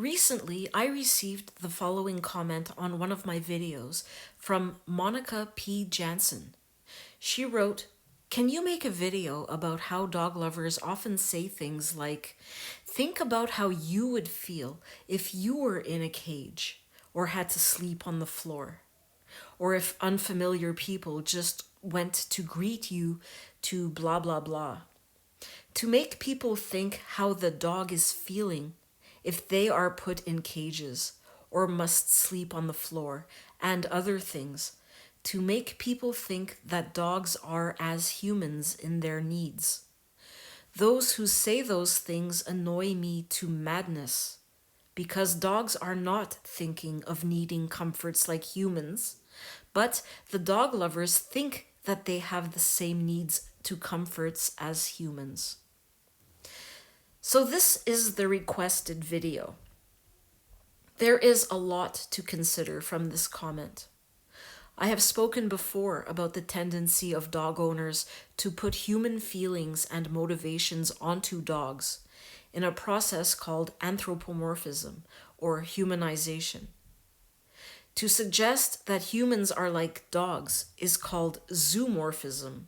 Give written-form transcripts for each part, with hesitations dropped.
Recently, I received the following comment on one of my videos from Monica P. Jansen. She wrote, "Can you make a video about how dog lovers often say things like, think about how you would feel if you were in a cage or had to sleep on the floor, or if unfamiliar people just went to greet you to blah blah blah. To make people think how the dog is feeling if they are put in cages or must sleep on the floor and other things, to make people think that dogs are as humans in their needs. Those who say those things annoy me to madness, because dogs are not thinking of needing comforts like humans, but the dog lovers think that they have the same needs to comforts as humans." So this is the requested video. There is a lot to consider from this comment. I have spoken before about the tendency of dog owners to put human feelings and motivations onto dogs in a process called anthropomorphism or humanization. To suggest that humans are like dogs is called zoomorphism.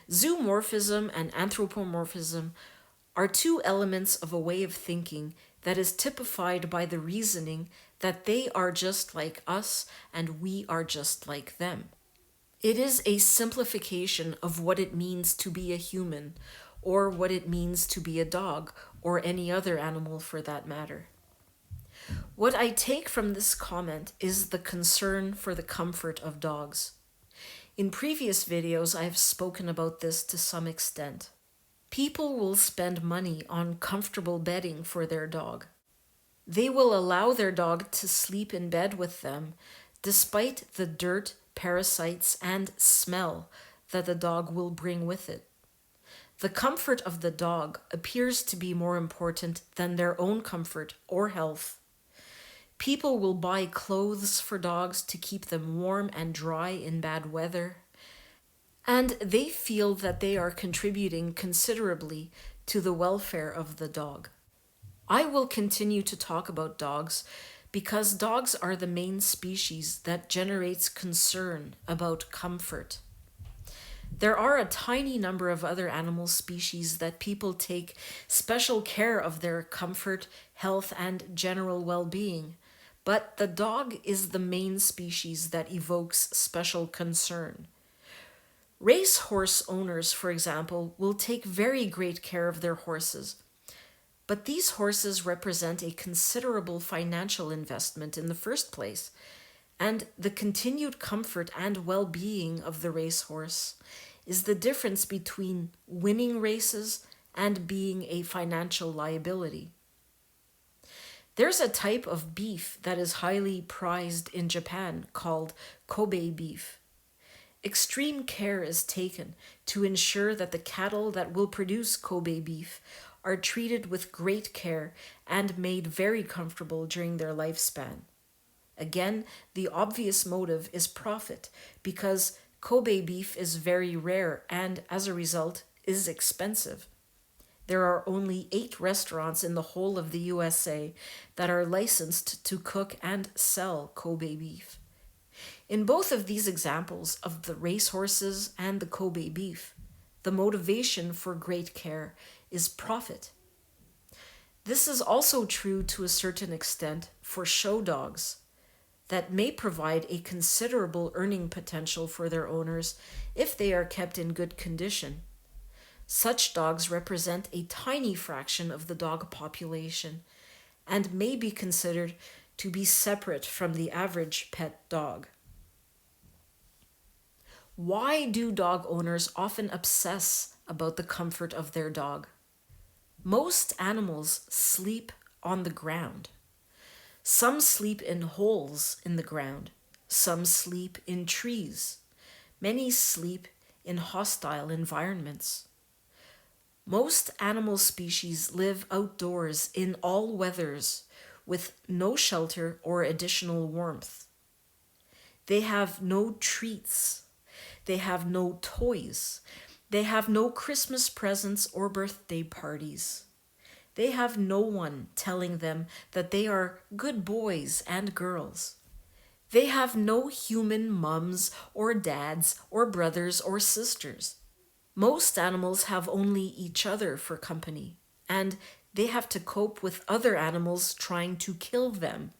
Zoomorphism and anthropomorphism are two elements of a way of thinking that is typified by the reasoning that they are just like us and we are just like them. It is a simplification of what it means to be a human, or what it means to be a dog, or any other animal for that matter. What I take from this comment is the concern for the comfort of dogs. In previous videos, I have spoken about this to some extent. People will spend money on comfortable bedding for their dog. They will allow their dog to sleep in bed with them, despite the dirt, parasites, and smell that the dog will bring with it. The comfort of the dog appears to be more important than their own comfort or health. People will buy clothes for dogs to keep them warm and dry in bad weather, and they feel that they are contributing considerably to the welfare of the dog. I will continue to talk about dogs because dogs are the main species that generates concern about comfort. There are a tiny number of other animal species that people take special care of their comfort, health, and general well-being, but the dog is the main species that evokes special concern. Racehorse owners, for example, will take very great care of their horses, but these horses represent a considerable financial investment in the first place, and the continued comfort and well-being of the racehorse is the difference between winning races and being a financial liability. There's a type of beef that is highly prized in Japan called Kobe beef. Extreme care is taken to ensure that the cattle that will produce Kobe beef are treated with great care and made very comfortable during their lifespan. Again, the obvious motive is profit, because Kobe beef is very rare and, as a result, is expensive. There are only 8 restaurants in the whole of the USA that are licensed to cook and sell Kobe beef. In both of these examples of the racehorses and the Kobe beef, the motivation for great care is profit. This is also true to a certain extent for show dogs that may provide a considerable earning potential for their owners if they are kept in good condition. Such dogs represent a tiny fraction of the dog population and may be considered to be separate from the average pet dog. Why do dog owners often obsess about the comfort of their dog? Most animals sleep on the ground. Some sleep in holes in the ground. Some sleep in trees. Many sleep in hostile environments. Most animal species live outdoors in all weathers with no shelter or additional warmth. They have no treats. They have no toys. They have no Christmas presents or birthday parties. They have no one telling them that they are good boys and girls. They have no human mums or dads or brothers or sisters. Most animals have only each other for company, and they have to cope with other animals trying to kill them.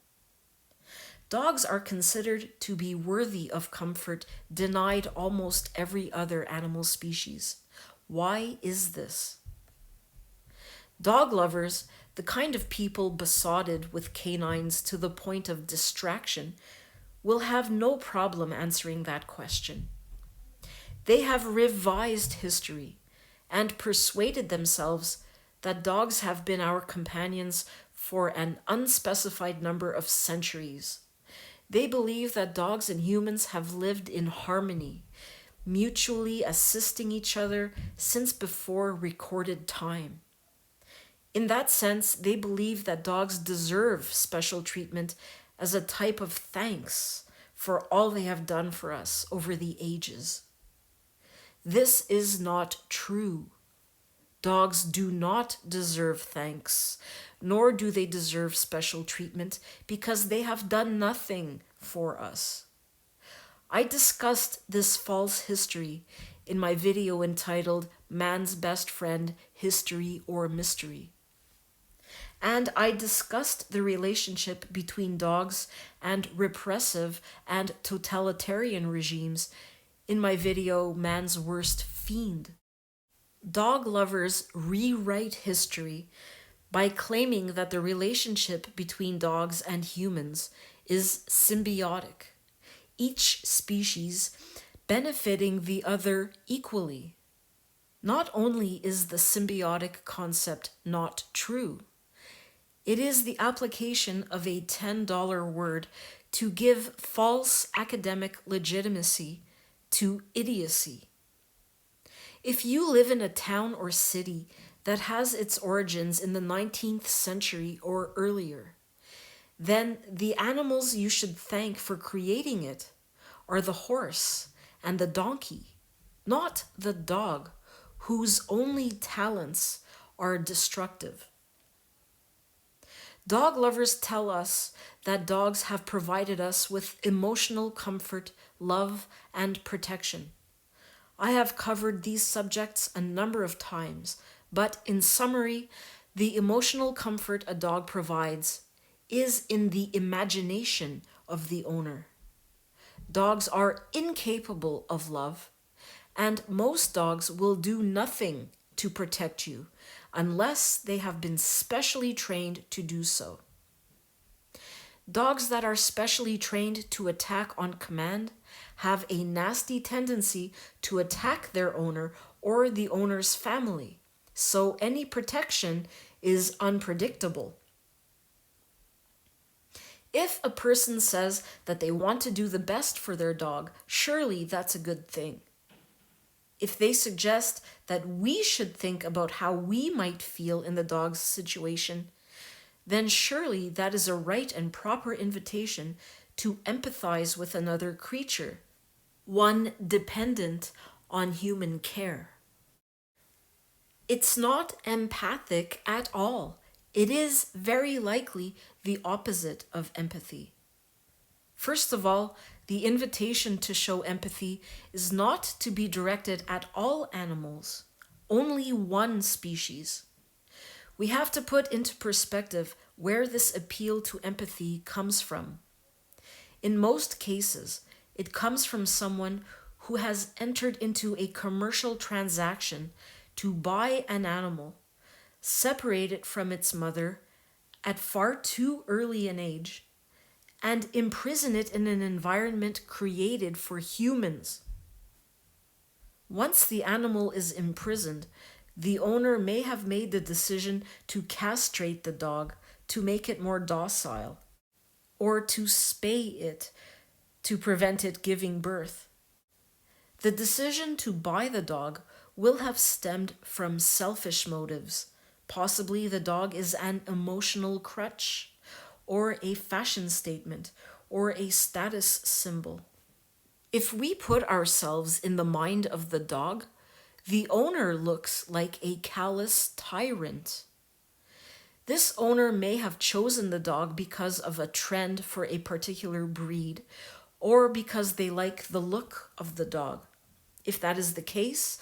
Dogs are considered to be worthy of comfort denied almost every other animal species. Why is this? Dog lovers, the kind of people besotted with canines to the point of distraction, will have no problem answering that question. They have revised history and persuaded themselves that dogs have been our companions for an unspecified number of centuries. They believe that dogs and humans have lived in harmony, mutually assisting each other since before recorded time. In that sense, they believe that dogs deserve special treatment as a type of thanks for all they have done for us over the ages. This is not true. Dogs do not deserve thanks, nor do they deserve special treatment because they have done nothing for us. I discussed this false history in my video entitled Man's Best Friend, History or Mystery. And I discussed the relationship between dogs and repressive and totalitarian regimes in my video Man's Worst Fiend. Dog lovers rewrite history by claiming that the relationship between dogs and humans is symbiotic, each species benefiting the other equally. Not only is the symbiotic concept not true, it is the application of a $10 word to give false academic legitimacy to idiocy. If you live in a town or city that has its origins in the 19th century or earlier, then the animals you should thank for creating it are the horse and the donkey, not the dog, whose only talents are destructive. Dog lovers tell us that dogs have provided us with emotional comfort, love, and protection. I have covered these subjects a number of times, but in summary, the emotional comfort a dog provides is in the imagination of the owner. Dogs are incapable of love, and most dogs will do nothing to protect you unless they have been specially trained to do so. Dogs that are specially trained to attack on command have a nasty tendency to attack their owner or the owner's family, so any protection is unpredictable. If a person says that they want to do the best for their dog, surely that's a good thing. If they suggest that we should think about how we might feel in the dog's situation, then surely that is a right and proper invitation to empathize with another creature, one dependent on human care. It's not empathic at all. It is very likely the opposite of empathy. First of all, the invitation to show empathy is not to be directed at all animals, only one species. We have to put into perspective where this appeal to empathy comes from. In most cases, it comes from someone who has entered into a commercial transaction to buy an animal, separate it from its mother at far too early an age, and imprison it in an environment created for humans. Once the animal is imprisoned, the owner may have made the decision to castrate the dog to make it more docile, or to spay it to prevent it giving birth. The decision to buy the dog will have stemmed from selfish motives. Possibly the dog is an emotional crutch, or a fashion statement, or a status symbol. If we put ourselves in the mind of the dog, the owner looks like a callous tyrant. This owner may have chosen the dog because of a trend for a particular breed or because they like the look of the dog. If that is the case,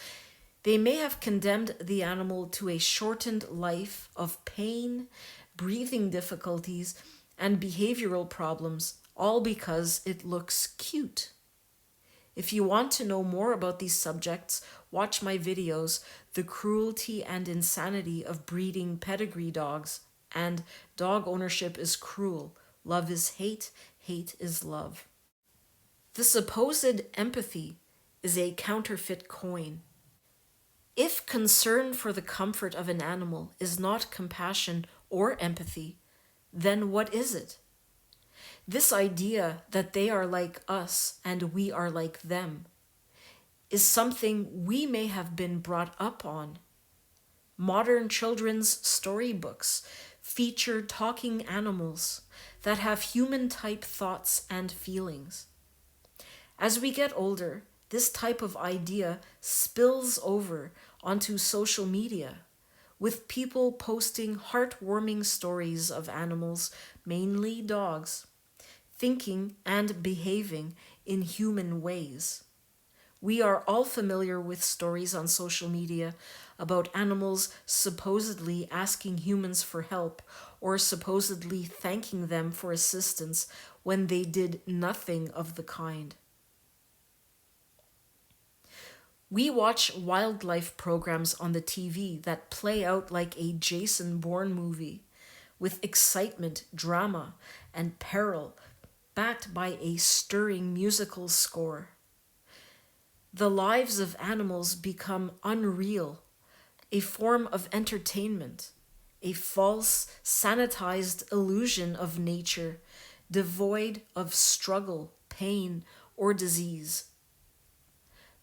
they may have condemned the animal to a shortened life of pain, breathing difficulties, and behavioral problems, all because it looks cute. If you want to know more about these subjects, watch my videos, The Cruelty and Insanity of Breeding Pedigree Dogs, and Dog Ownership is Cruel, Love is Hate, Hate is Love. The supposed empathy is a counterfeit coin. If concern for the comfort of an animal is not compassion or empathy, then what is it? This idea that they are like us and we are like them is something we may have been brought up on. Modern children's storybooks feature talking animals that have human-type thoughts and feelings. As we get older, this type of idea spills over onto social media, with people posting heartwarming stories of animals, mainly dogs, thinking and behaving in human ways. We are all familiar with stories on social media about animals supposedly asking humans for help or supposedly thanking them for assistance when they did nothing of the kind. We watch wildlife programs on the TV that play out like a Jason Bourne movie, with excitement, drama, and peril, backed by a stirring musical score. The lives of animals become unreal, a form of entertainment, a false, sanitized illusion of nature, devoid of struggle, pain, or disease.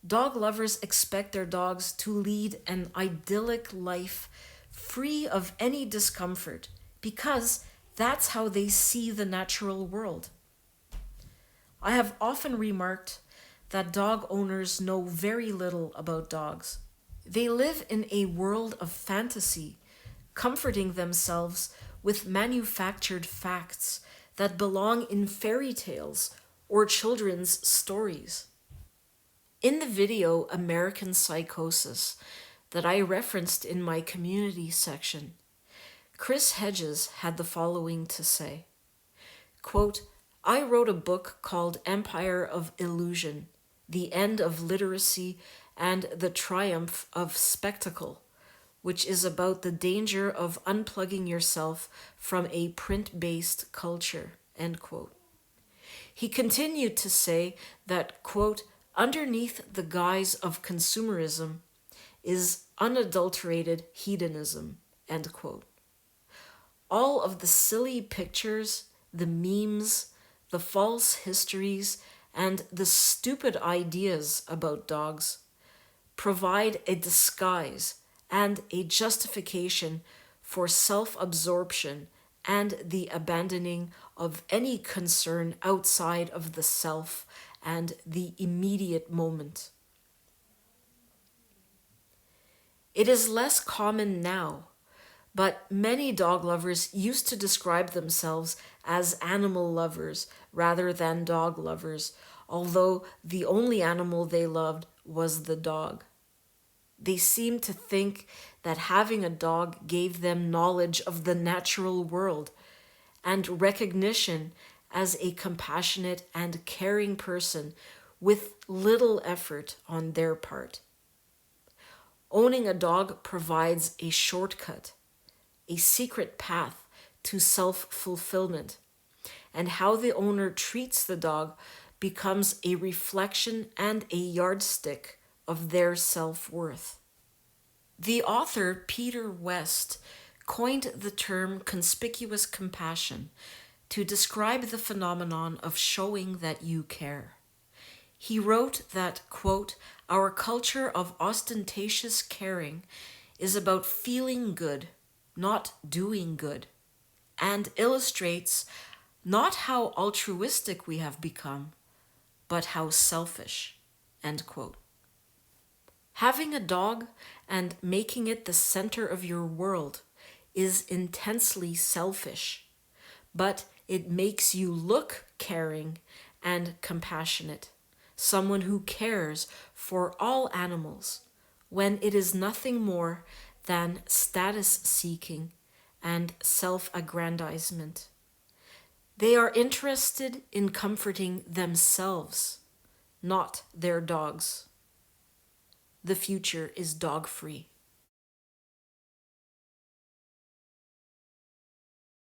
Dog lovers expect their dogs to lead an idyllic life free of any discomfort because that's how they see the natural world. I have often remarked that dog owners know very little about dogs. They live in a world of fantasy, comforting themselves with manufactured facts that belong in fairy tales or children's stories. In the video American Psychosis that I referenced in my community section, Chris Hedges had the following to say, quote, I wrote a book called Empire of Illusion, The End of Literacy and the Triumph of Spectacle, which is about the danger of unplugging yourself from a print-based culture, end quote. He continued to say that, quote, underneath the guise of consumerism is unadulterated hedonism, end quote. All of the silly pictures, the memes, the false histories, and the stupid ideas about dogs provide a disguise and a justification for self-absorption and the abandoning of any concern outside of the self and the immediate moment. It is less common now, but many dog lovers used to describe themselves as animal lovers rather than dog lovers, although the only animal they loved was the dog. They seemed to think that having a dog gave them knowledge of the natural world and recognition as a compassionate and caring person with little effort on their part. Owning a dog provides a shortcut, a secret path to self-fulfillment, and how the owner treats the dog becomes a reflection and a yardstick of their self-worth. The author Peter West coined the term conspicuous compassion to describe the phenomenon of showing that you care. He wrote that, quote, our culture of ostentatious caring is about feeling good, not doing good, and illustrates not how altruistic we have become, but how selfish, end quote. Having a dog and making it the center of your world is intensely selfish, but it makes you look caring and compassionate, someone who cares for all animals, when it is nothing more than status seeking and self aggrandizement. They are interested in comforting themselves, not their dogs. The future is dog free.